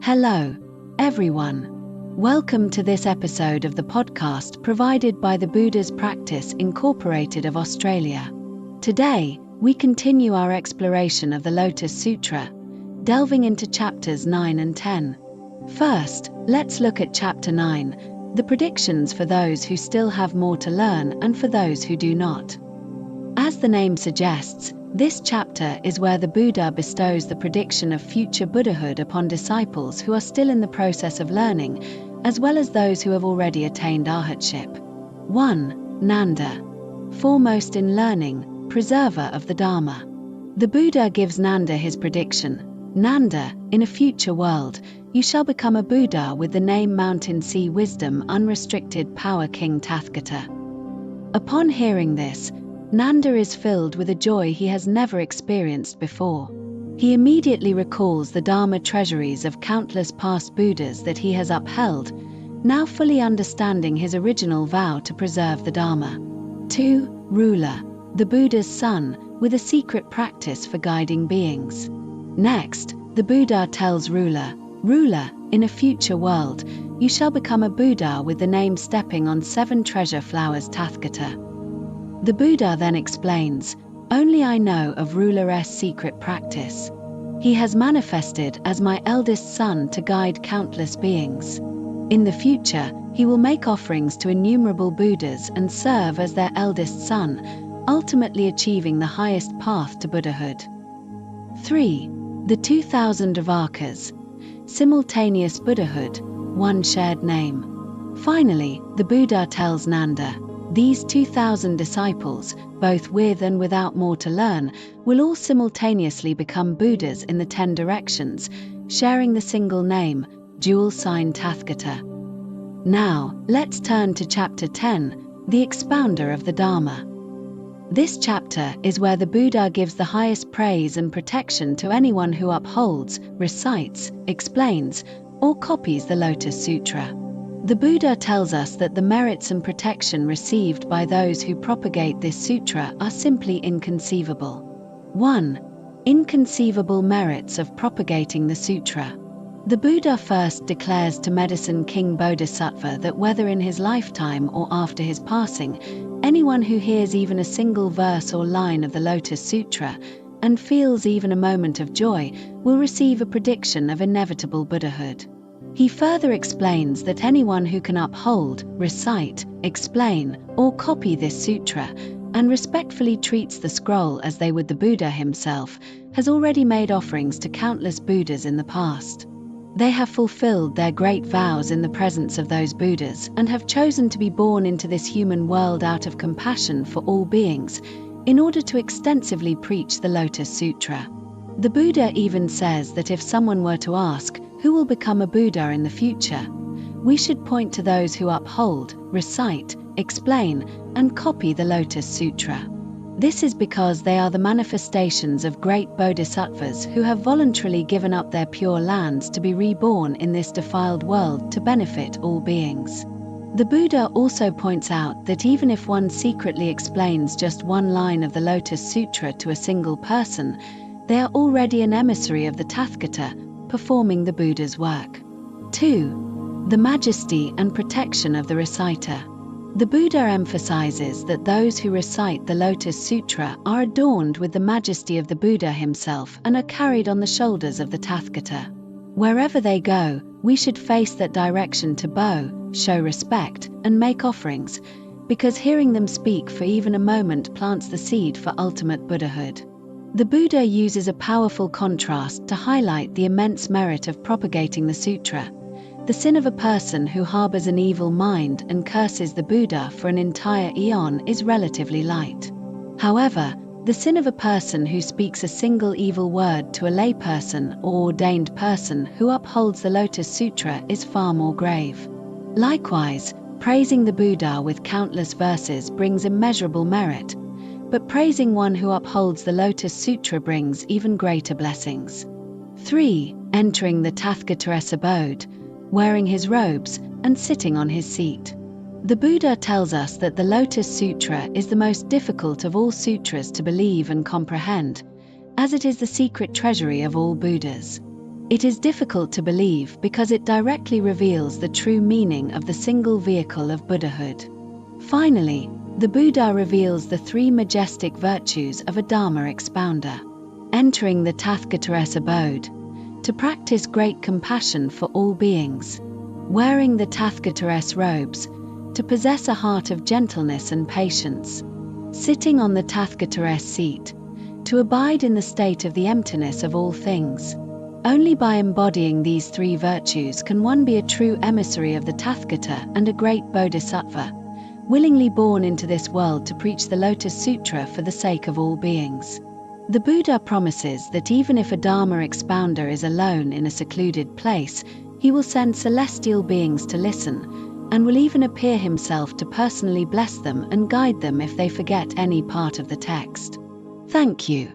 Hello, everyone. Welcome to this episode of the podcast provided by the Buddha's Practice Incorporated of Australia. Today, we continue our exploration of the Lotus Sutra, delving into chapters 9 and 10. First, let's look at chapter 9, the predictions for those who still have more to learn and for those who do not. As the name suggests, this chapter is where the Buddha bestows the prediction of future Buddhahood upon disciples who are still in the process of learning, as well as those who have already attained arhatship. 1. Nanda. Foremost in learning, preserver of the Dharma. The Buddha gives Nanda his prediction. Nanda, in a future world, you shall become a Buddha with the name Mountain Sea Wisdom Unrestricted Power King Tathagata. Upon hearing this, Nanda is filled with a joy he has never experienced before. He immediately recalls the Dharma treasuries of countless past Buddhas that he has upheld, now fully understanding his original vow to preserve the Dharma. 2. Ruler. The Buddha's son, with a secret practice for guiding beings. Next, the Buddha tells Ruler, in a future world, you shall become a Buddha with the name Stepping on 7 Treasure Flowers Tathagata. The Buddha then explains, only I know of Ruler's secret practice. He has manifested as my eldest son to guide countless beings. In the future, he will make offerings to innumerable Buddhas and serve as their eldest son, ultimately achieving the highest path to Buddhahood. 3. The 2000 Avakas. Simultaneous Buddhahood, one shared name. Finally, the Buddha tells Nanda, these 2000 disciples, both with and without more to learn, will all simultaneously become Buddhas in the 10 directions, sharing the single name, dual sign Tathagata. Now, let's turn to chapter 10, the expounder of the Dharma. This chapter is where the Buddha gives the highest praise and protection to anyone who upholds, recites, explains, or copies the Lotus Sutra. The Buddha tells us that the merits and protection received by those who propagate this sutra are simply inconceivable. 1. Inconceivable merits of propagating the sutra. The Buddha first declares to Medicine King Bodhisattva that whether in his lifetime or after his passing, anyone who hears even a single verse or line of the Lotus Sutra and feels even a moment of joy will receive a prediction of inevitable Buddhahood. He further explains that anyone who can uphold, recite, explain, or copy this sutra, and respectfully treats the scroll as they would the Buddha himself, has already made offerings to countless Buddhas in the past. They have fulfilled their great vows in the presence of those Buddhas and have chosen to be born into this human world out of compassion for all beings, in order to extensively preach the Lotus Sutra. The Buddha even says that if someone were to ask, who will become a Buddha in the future, we should point to those who uphold, recite, explain, and copy the Lotus Sutra. This is because they are the manifestations of great bodhisattvas who have voluntarily given up their pure lands to be reborn in this defiled world to benefit all beings. The Buddha also points out that even if one secretly explains just one line of the Lotus Sutra to a single person, they are already an emissary of the Tathagata, performing the Buddha's work. 2. The majesty and protection of the reciter. The Buddha emphasizes that those who recite the Lotus Sutra are adorned with the majesty of the Buddha himself and are carried on the shoulders of the Tathagata. Wherever they go, we should face that direction to bow, show respect, and make offerings, because hearing them speak for even a moment plants the seed for ultimate Buddhahood. The Buddha uses a powerful contrast to highlight the immense merit of propagating the sutra. The sin of a person who harbors an evil mind and curses the Buddha for an entire eon is relatively light. However, the sin of a person who speaks a single evil word to a layperson or ordained person who upholds the Lotus Sutra is far more grave. Likewise, praising the Buddha with countless verses brings immeasurable merit, but praising one who upholds the Lotus Sutra brings even greater blessings. 3. Entering the Tathagata's abode, wearing his robes, and sitting on his seat. The Buddha tells us that the Lotus Sutra is the most difficult of all sutras to believe and comprehend, as it is the secret treasury of all Buddhas. It is difficult to believe because it directly reveals the true meaning of the single vehicle of Buddhahood. Finally, the Buddha reveals the three majestic virtues of a Dharma expounder. Entering the Tathagata's abode, to practice great compassion for all beings. Wearing the Tathagata's robes, to possess a heart of gentleness and patience. Sitting on the Tathagata's seat, to abide in the state of the emptiness of all things. Only by embodying these three virtues can one be a true emissary of the Tathagata and a great bodhisattva, willingly born into this world to preach the Lotus Sutra for the sake of all beings. The Buddha promises that even if a Dharma expounder is alone in a secluded place, he will send celestial beings to listen, and will even appear himself to personally bless them and guide them if they forget any part of the text. Thank you.